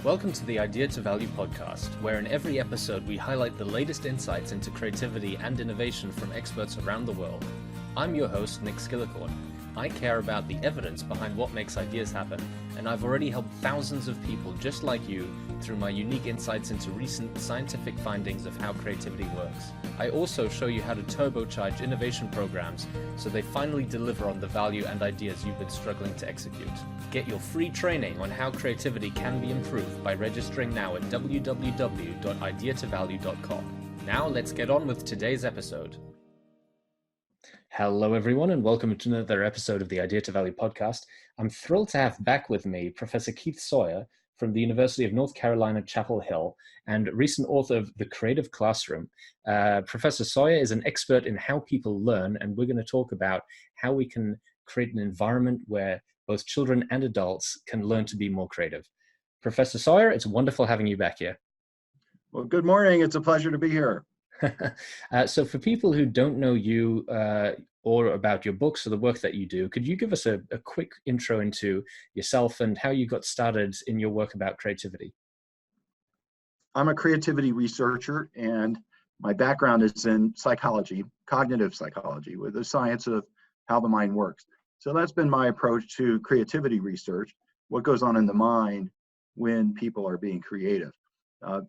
Welcome to the Idea to Value podcast, where in every episode we highlight the latest insights into creativity and innovation from experts around the world. I'm your host, Nick Skillicorn. I care about the evidence behind what makes ideas happen, and I've already helped thousands of people just like you through my unique insights into recent scientific findings of how creativity works. I also show you how to turbocharge innovation programs so they finally deliver on the value and ideas you've been struggling to execute. Get your free training on how creativity can be improved by registering now at www.ideatovalue.com. Now let's get on with today's episode. Hello, everyone, and welcome to another episode of the Idea to Value podcast. I'm thrilled to have back with me Professor Keith Sawyer from the University of North Carolina, Chapel Hill, and recent author of The Creative Classroom. Professor Sawyer is an expert in how people learn, and we're going to talk about how we can create an environment where both children and adults can learn to be more creative. Professor Sawyer, it's wonderful having you back here. Well, good morning. It's a pleasure to be here. So for people who don't know you or about your books or the work that you do, could you give us a quick intro into yourself and how you got started in your work about creativity? I'm a creativity researcher, and my background is in psychology, cognitive psychology, with the science of how the mind works. So that's been my approach to creativity research, what goes on in the mind when people are being creative.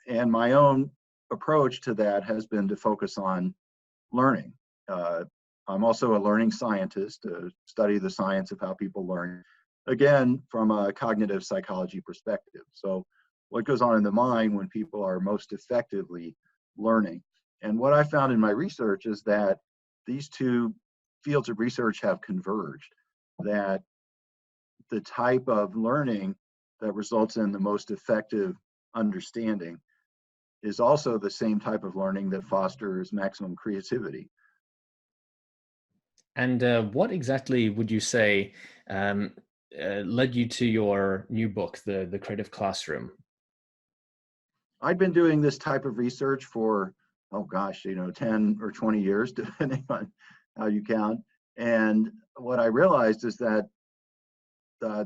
And my own approach to that has been to focus on learning. I'm also a learning scientist, to study the science of how people learn, again, from a cognitive psychology perspective. So what goes on in the mind when people are most effectively learning. And what I found in my research is that these two fields of research have converged, that the type of learning that results in the most effective understanding is also the same type of learning that fosters maximum creativity. And what exactly would you say led you to your new book, The Creative Classroom? I'd been doing this type of research for, 10 or 20 years, depending on how you count. And what I realized is that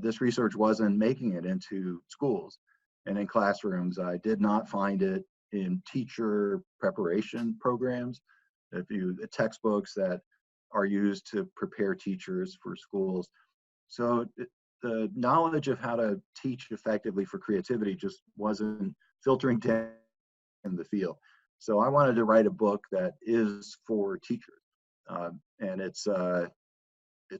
this research wasn't making it into schools and in classrooms. I did not find it in teacher preparation programs, the textbooks that are used to prepare teachers for schools. So the knowledge of how to teach effectively for creativity just wasn't filtering down in the field. So I wanted to write a book that is for teachers, and it's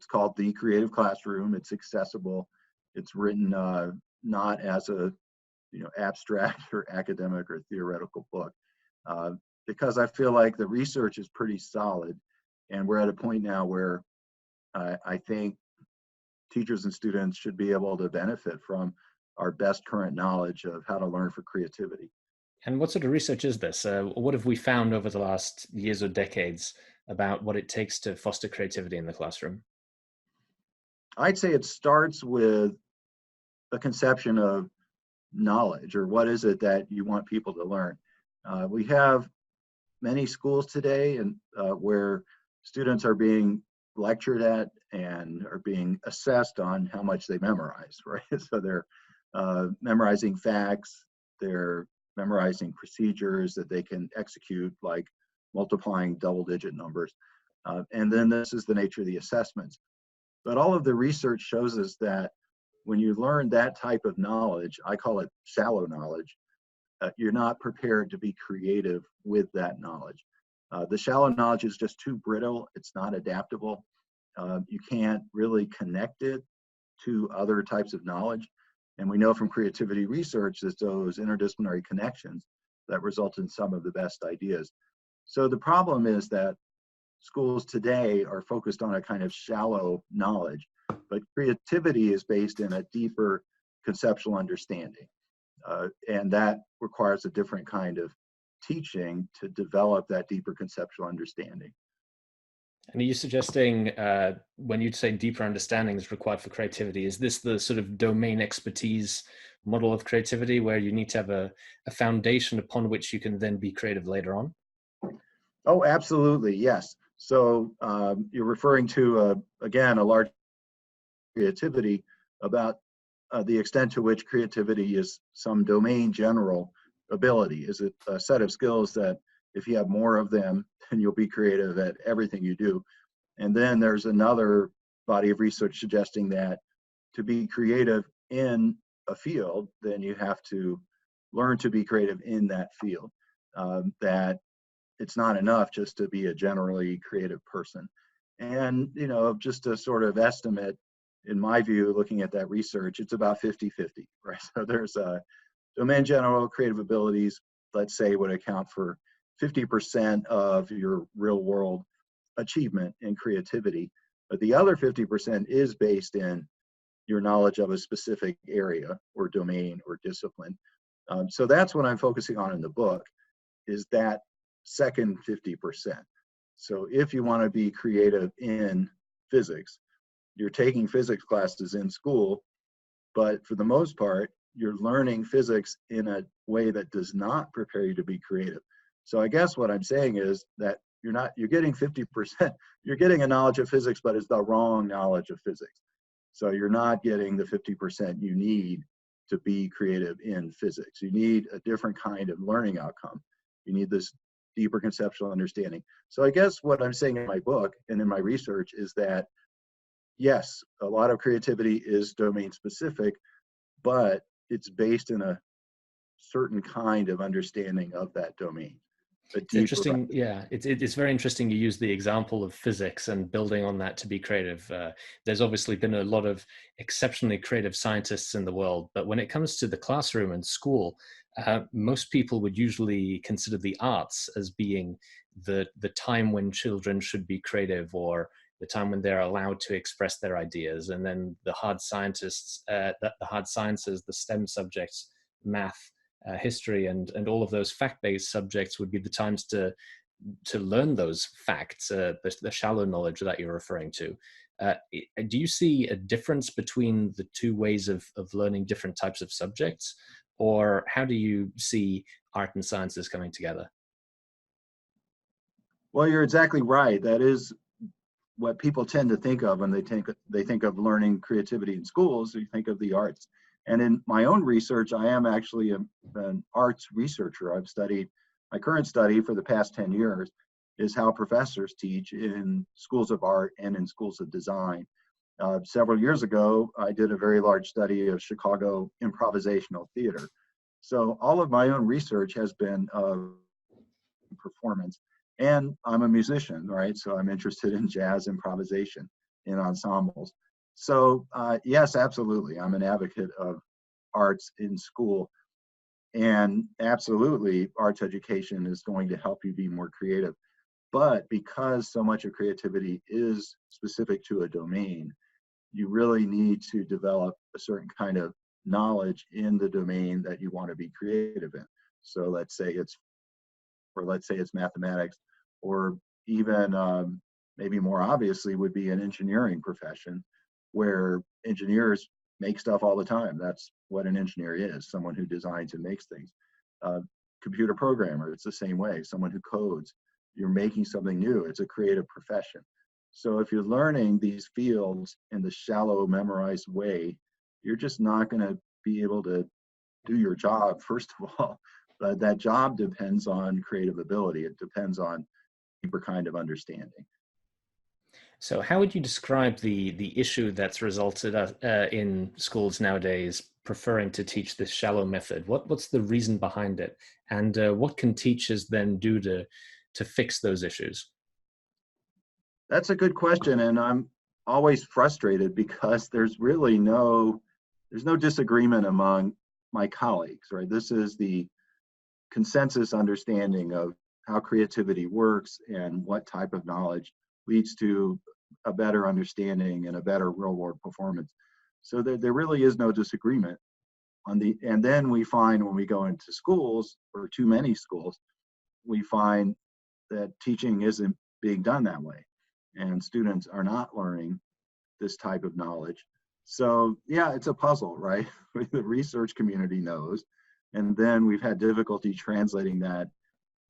called The Creative Classroom. It's accessible. It's written not as a abstract or academic or theoretical book, because I feel like the research is pretty solid, and we're at a point now where I think teachers and students should be able to benefit from our best current knowledge of how to learn for creativity. And what sort of research is this? What have we found over the last years or decades about what it takes to foster creativity in the classroom? I'd say it starts with a conception of knowledge, or what is it that you want people to learn. We have many schools today and where students are being lectured at and are being assessed on how much they memorize, right? So they're memorizing facts, they're memorizing procedures that they can execute, like multiplying double-digit numbers. And then this is the nature of the assessments. But all of the research shows us that when you learn that type of knowledge, I call it shallow knowledge, you're not prepared to be creative with that knowledge. The shallow knowledge is just too brittle. It's not adaptable. You can't really connect it to other types of knowledge. And we know from creativity research that those interdisciplinary connections that result in some of the best ideas. So the problem is that schools today are focused on a kind of shallow knowledge, but creativity is based in a deeper conceptual understanding. And that requires a different kind of teaching to develop that deeper conceptual understanding. And are you suggesting when you say deeper understanding is required for creativity, is this the sort of domain expertise model of creativity where you need to have a foundation upon which you can then be creative later on? Oh, absolutely, yes. So you're referring to, again, a large creativity. About the extent to which creativity is some domain general ability. Is it a set of skills that if you have more of them, then you'll be creative at everything you do? And then there's another body of research suggesting that to be creative in a field, then you have to learn to be creative in that field. That it's not enough just to be a generally creative person. And, you know, just a sort of estimate, in my view, looking at that research, it's about 50-50, right? So there's domain general creative abilities, let's say, would account for 50% of your real world achievement in creativity. But the other 50% is based in your knowledge of a specific area or domain or discipline. So that's what I'm focusing on in the book, is that second 50%. So if you want to be creative in physics, you're taking physics classes in school, but for the most part, you're learning physics in a way that does not prepare you to be creative. So I guess what I'm saying is that you're getting 50%, you're getting a knowledge of physics, but it's the wrong knowledge of physics. So you're not getting the 50% you need to be creative in physics. You need a different kind of learning outcome. You need this deeper conceptual understanding. So I guess what I'm saying in my book and in my research is that, yes, a lot of creativity is domain specific, but it's based in a certain kind of understanding of that domain. It's interesting. Yeah, it's very interesting you use the example of physics and building on that to be creative. There's obviously been a lot of exceptionally creative scientists in the world, but when it comes to the classroom and school, most people would usually consider the arts as being the time when children should be creative, or the time when they're allowed to express their ideas. And then the hard scientists, the hard sciences, the STEM subjects, math, history, and all of those fact-based subjects would be the times to learn those facts, the shallow knowledge that you're referring to. Do you see a difference between the two ways of learning different types of subjects, or how do you see art and sciences coming together? Well, you're exactly right. That is what people tend to think of when they think of learning creativity in schools. You think of the arts. And in my own research, I am actually an arts researcher. I've studied, my current study for the past 10 years is how professors teach in schools of art and in schools of design. Several years ago, I did a very large study of Chicago improvisational theater. So all of my own research has been performance. And I'm a musician, right? So I'm interested in jazz improvisation in ensembles. So yes, absolutely. I'm an advocate of arts in school. And absolutely, arts education is going to help you be more creative. But because so much of creativity is specific to a domain, you really need to develop a certain kind of knowledge in the domain that you want to be creative in. So let's say it's mathematics, or even maybe more obviously would be an engineering profession, where engineers make stuff all the time. That's what an engineer is, someone who designs and makes things. Computer programmer, it's the same way, someone who codes. You're making something new. It's a creative profession. So if you're learning these fields in the shallow, memorized way, you're just not going to be able to do your job, first of all. But that job depends on creative ability. It depends on deeper kind of understanding. So how would you describe the issue that's resulted in schools nowadays preferring to teach this shallow method? What's the reason behind it? And what can teachers then do to fix those issues? That's a good question, and I'm always frustrated because there's no disagreement among my colleagues, right? This is the consensus understanding of how creativity works and what type of knowledge leads to a better understanding and a better real world performance. So there really is no disagreement and then we find when we go into schools, or too many schools, we find that teaching isn't being done that way, and students are not learning this type of knowledge. So yeah, it's a puzzle, right? The research community knows, and then we've had difficulty translating that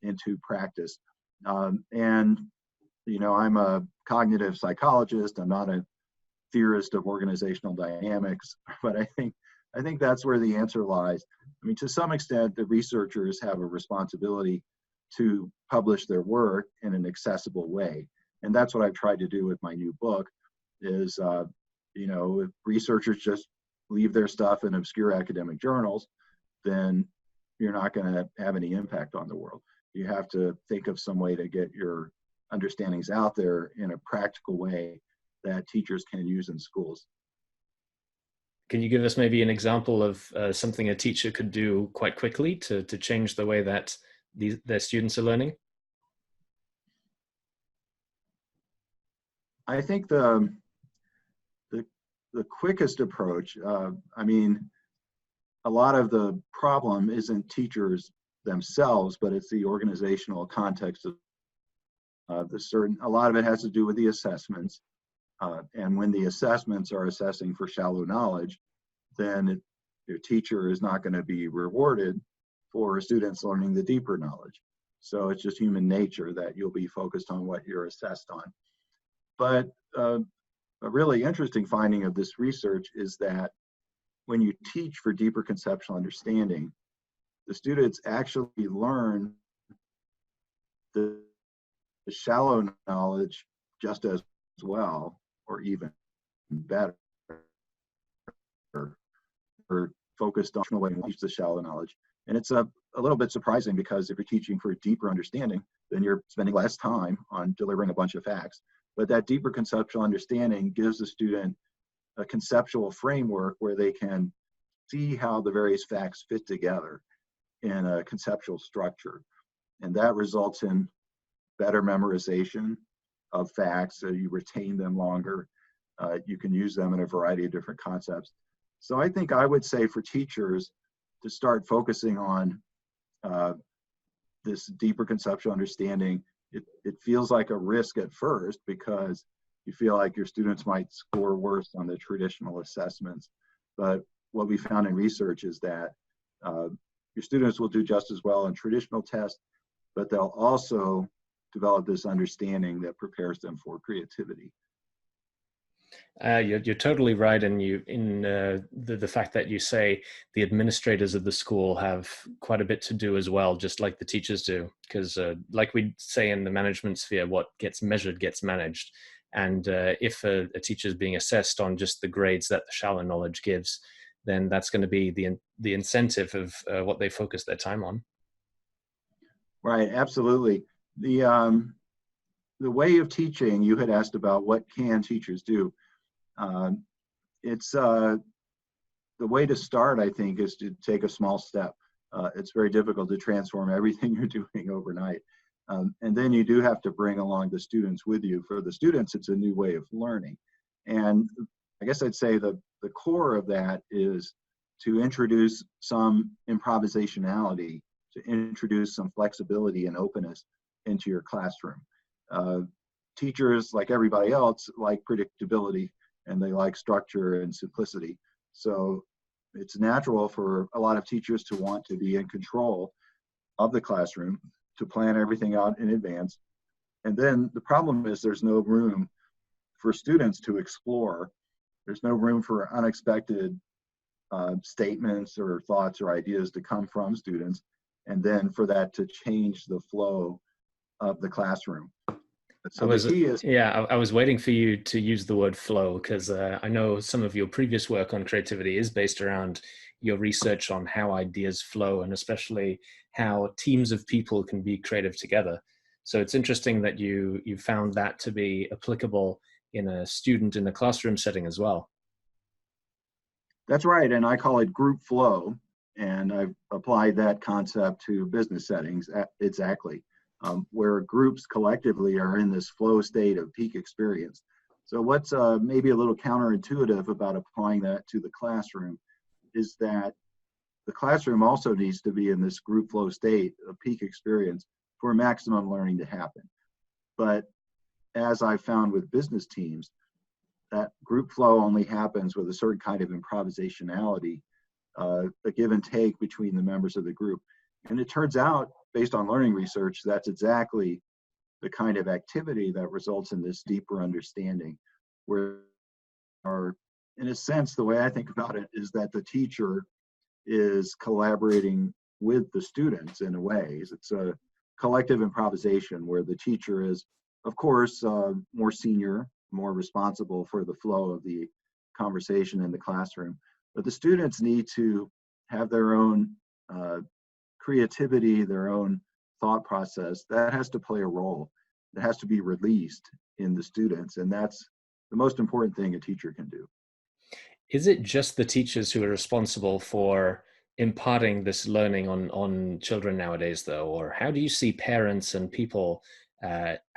into practice. And you know, I'm a cognitive psychologist. I'm not a theorist of organizational dynamics, but I think I think that's where the answer lies. I mean, to some extent, the researchers have a responsibility to publish their work in an accessible way. And that's what I've tried to do with my new book is, you know, if researchers just leave their stuff in obscure academic journals, then you're not going to have any impact on the world. You have to think of some way to get your understandings out there in a practical way that teachers can use in schools. Can you give us maybe an example of something a teacher could do quite quickly to change the way that their students are learning? I think the quickest approach, I mean, a lot of the problem isn't teachers themselves, but it's the organizational context of a lot of it has to do with the assessments. And when the assessments are assessing for shallow knowledge, then your teacher is not going to be rewarded for students learning the deeper knowledge. So it's just human nature that you'll be focused on what you're assessed on. But a really interesting finding of this research is that when you teach for deeper conceptual understanding, the students actually learn the shallow knowledge just as well, or even better, or focused on the way to teach the shallow knowledge. And it's a little bit surprising because if you're teaching for deeper understanding, then you're spending less time on delivering a bunch of facts. But that deeper conceptual understanding gives the student a conceptual framework where they can see how the various facts fit together in a conceptual structure. And that results in better memorization of facts, so you retain them longer. You can use them in a variety of different concepts. So I think I would say for teachers to start focusing on this deeper conceptual understanding. It feels like a risk at first because you feel like your students might score worse on the traditional assessments. But what we found in research is that your students will do just as well in traditional tests, but they'll also develop this understanding that prepares them for creativity. You're totally right, and the fact that you say the administrators of the school have quite a bit to do as well, just like the teachers do, because like we say in the management sphere, what gets measured gets managed. And if a teacher is being assessed on just the grades that the shallow knowledge gives, then that's going to be the incentive of what they focus their time on. Right, absolutely. The way of teaching, you had asked about what can teachers do. The way to start, I think, is to take a small step. It's very difficult to transform everything you're doing overnight. And then you do have to bring along the students with you. For the students, it's a new way of learning. And I guess I'd say the core of that is to introduce some improvisationality, to introduce some flexibility and openness into your classroom. Teachers, like everybody else, like predictability, and they like structure and simplicity. So it's natural for a lot of teachers to want to be in control of the classroom, to plan everything out in advance. And then the problem is there's no room for students to explore. There's no room for unexpected statements or thoughts or ideas to come from students, and then for that to change the flow of the classroom. So the key is, I was waiting for you to use the word flow, because I know some of your previous work on creativity is based around your research on how ideas flow, and especially how teams of people can be creative together. So it's interesting that you found that to be applicable in a student in a classroom setting as well. That's right, and I call it group flow, and I've applied that concept to business settings exactly. Where groups collectively are in this flow state of peak experience. So what's maybe a little counterintuitive about applying that to the classroom is that the classroom also needs to be in this group flow state of peak experience for maximum learning to happen. But as I found with business teams, that group flow only happens with a certain kind of improvisationality, a give and take between the members of the group. And it turns out, based on learning research, that's exactly the kind of activity that results in this deeper understanding, where our in a sense, the way I think about it is that the teacher is collaborating with the students in a way. It's a collective improvisation where the teacher is, of course, more senior, more responsible for the flow of the conversation in the classroom. But the students need to have their own creativity, their own thought process. That has to play a role. It has to be released in the students. And that's the most important thing a teacher can do. Is it just the teachers who are responsible for imparting this learning on children nowadays, though? Or how do you see parents and people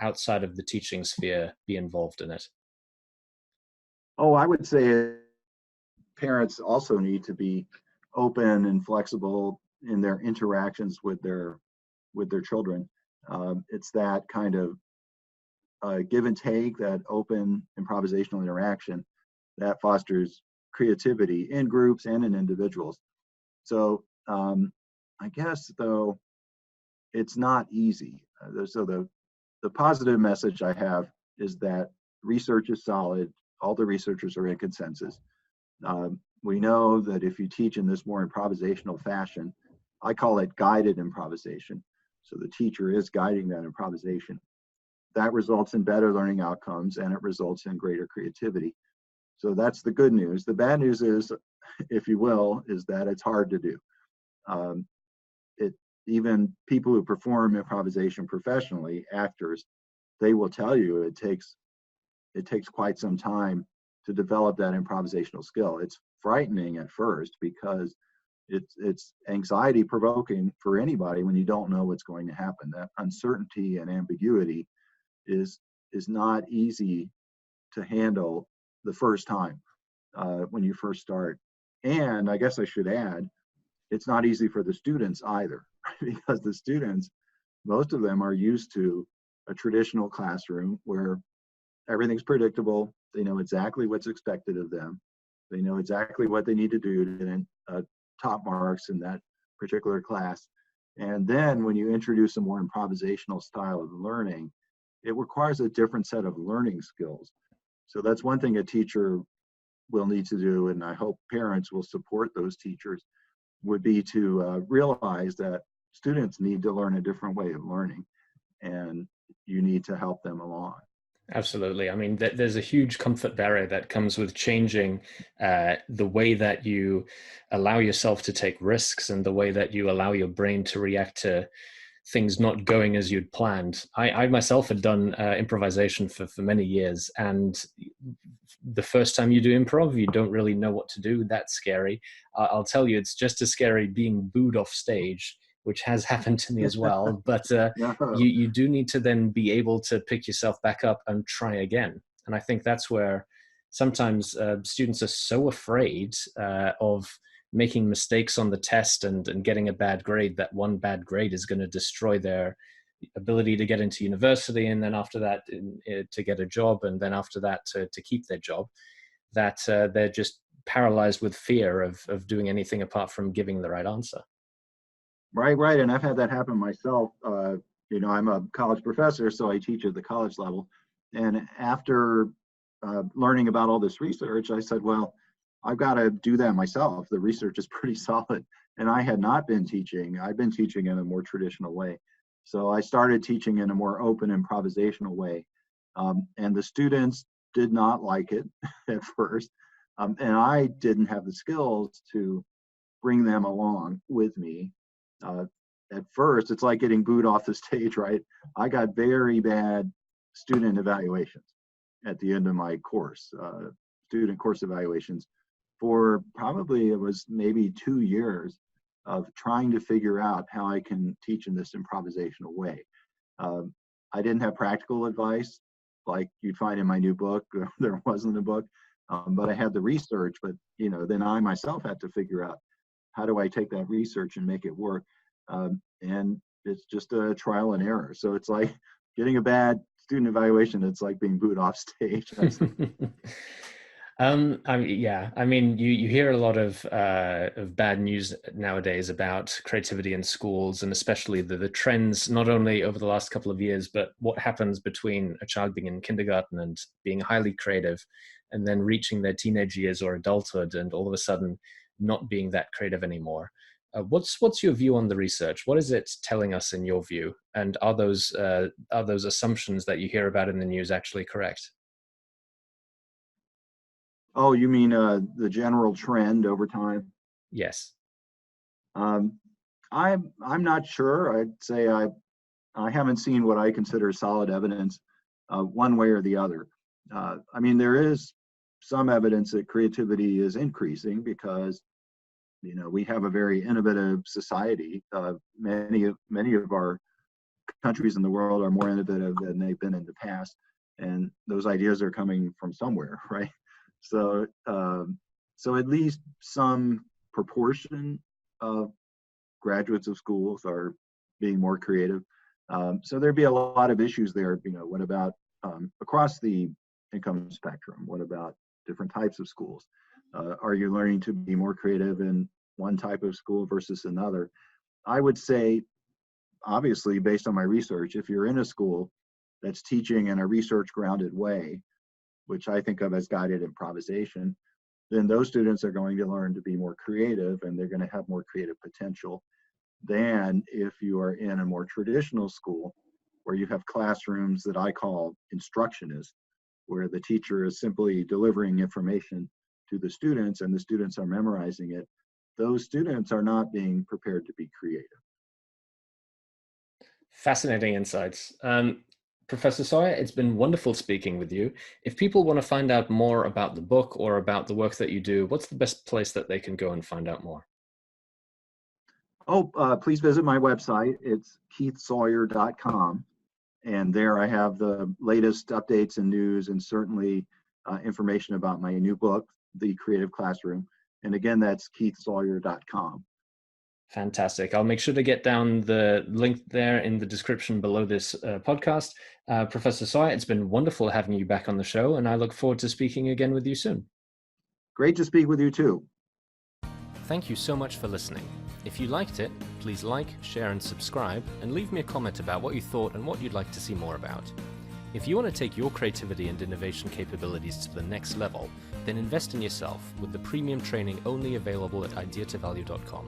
outside of the teaching sphere be involved in it? Oh, I would say parents also need to be open and flexible in their interactions with their children. It's that kind of give and take, that open improvisational interaction that fosters creativity in groups and in individuals. So I guess though it's not easy. So the positive message I have is that research is solid. All the researchers are in consensus. We know that if you teach in this more improvisational fashion, I call it guided improvisation. So the teacher is guiding that improvisation. That results in better learning outcomes and it results in greater creativity. So that's the good news. The bad news is, if you will, is that it's hard to do. Even people who perform improvisation professionally, actors, they will tell you it takes quite some time to develop that improvisational skill. It's frightening at first because it's anxiety provoking for anybody when you don't know what's going to happen. That uncertainty and ambiguity is not easy to handle the first time when you first start. And I guess I should add, it's not easy for the students either, because the students, most of them are used to a traditional classroom where everything's predictable. They know exactly what's expected of them. They know exactly what they need to do to get top marks in that particular class. And then when you introduce a more improvisational style of learning, it requires a different set of learning skills. So that's one thing a teacher will need to do, and I hope parents will support those teachers, would be to realize that students need to learn a different way of learning, and you need to help them along. Absolutely. I mean, there's a huge comfort barrier that comes with changing the way that you allow yourself to take risks and the way that you allow your brain to react to things not going as you'd planned. I myself had done improvisation for many years, and the first time you do improv, you don't really know what to do. That's scary. I'll tell you, it's just as scary being booed off stage, which has happened to me as well. But you do need to then be able to pick yourself back up and try again. And I think that's where sometimes students are so afraid of making mistakes on the test and getting a bad grade, that one bad grade is going to destroy their ability to get into university, and then after that to get a job, and then after that to keep their job, that they're just paralyzed with fear of doing anything apart from giving the right answer. Right. And I've had that happen myself. I'm a college professor, so I teach at the college level. And after learning about all this research, I said, well, I've got to do that myself. The research is pretty solid. And I had not been teaching. I've been teaching in a more traditional way. So I started teaching in a more open improvisational way. And the students did not like it at first. And I didn't have the skills to bring them along with me. At first, it's like getting booed off the stage, right? I got very bad student evaluations at the end of my course, student course evaluations, for probably, it was maybe 2 years of trying to figure out how I can teach in this improvisational way. I didn't have practical advice like you'd find in my new book. There wasn't a book, but I had the research. But then I myself had to figure out, how do I take that research and make it work? And it's just a trial and error. So it's like getting a bad student evaluation. It's like being booed off stage. I mean, you hear a lot of bad news nowadays about creativity in schools, and especially the trends, not only over the last couple of years, but what happens between a child being in kindergarten and being highly creative and then reaching their teenage years or adulthood and all of a sudden not being that creative anymore. What's your view on the research? What is it telling us in your view? And are those assumptions that you hear about in the news actually correct? Oh, you mean the general trend over time? Yes. Um, I'm not sure. I'd say I haven't seen what I consider solid evidence one way or the other. I mean, there is some evidence that creativity is increasing because we have a very innovative society. Many of our countries in the world are more innovative than they've been in the past, and those ideas are coming from somewhere, right? So, so at least some proportion of graduates of schools are being more creative. So there'd be a lot of issues there. What about across the income spectrum? What about different types of schools? Are you learning to be more creative in one type of school versus another? I would say, obviously, based on my research, if you're in a school that's teaching in a research grounded way, which I think of as guided improvisation, then those students are going to learn to be more creative and they're going to have more creative potential than if you are in a more traditional school where you have classrooms that I call instructionist, where the teacher is simply delivering information to the students and the students are memorizing it. Those students are not being prepared to be creative. Fascinating insights. Professor Sawyer, it's been wonderful speaking with you. If people want to find out more about the book or about the work that you do, what's the best place that they can go and find out more? Oh, please visit my website. It's keithsawyer.com. And there I have the latest updates and news, and certainly information about my new book, The Creative Classroom. And again, that's keithsawyer.com. Fantastic. I'll make sure to get down the link there in the description below this podcast. Professor Sawyer, it's been wonderful having you back on the show, and I look forward to speaking again with you soon. Great to speak with you too. Thank you so much for listening. If you liked it, please like, share, and subscribe, and leave me a comment about what you thought and what you'd like to see more about. If you want to take your creativity and innovation capabilities to the next level, then invest in yourself with the premium training only available at ideatovalue.com.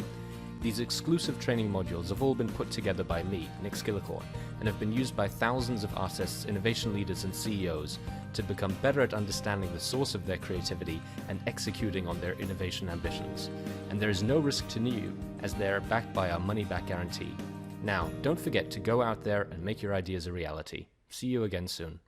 These exclusive training modules have all been put together by me, Nick Skillicorn, and have been used by thousands of artists, innovation leaders, and CEOs to become better at understanding the source of their creativity and executing on their innovation ambitions. And there is no risk to you, as they're backed by our money-back guarantee. Now, don't forget to go out there and make your ideas a reality. See you again soon.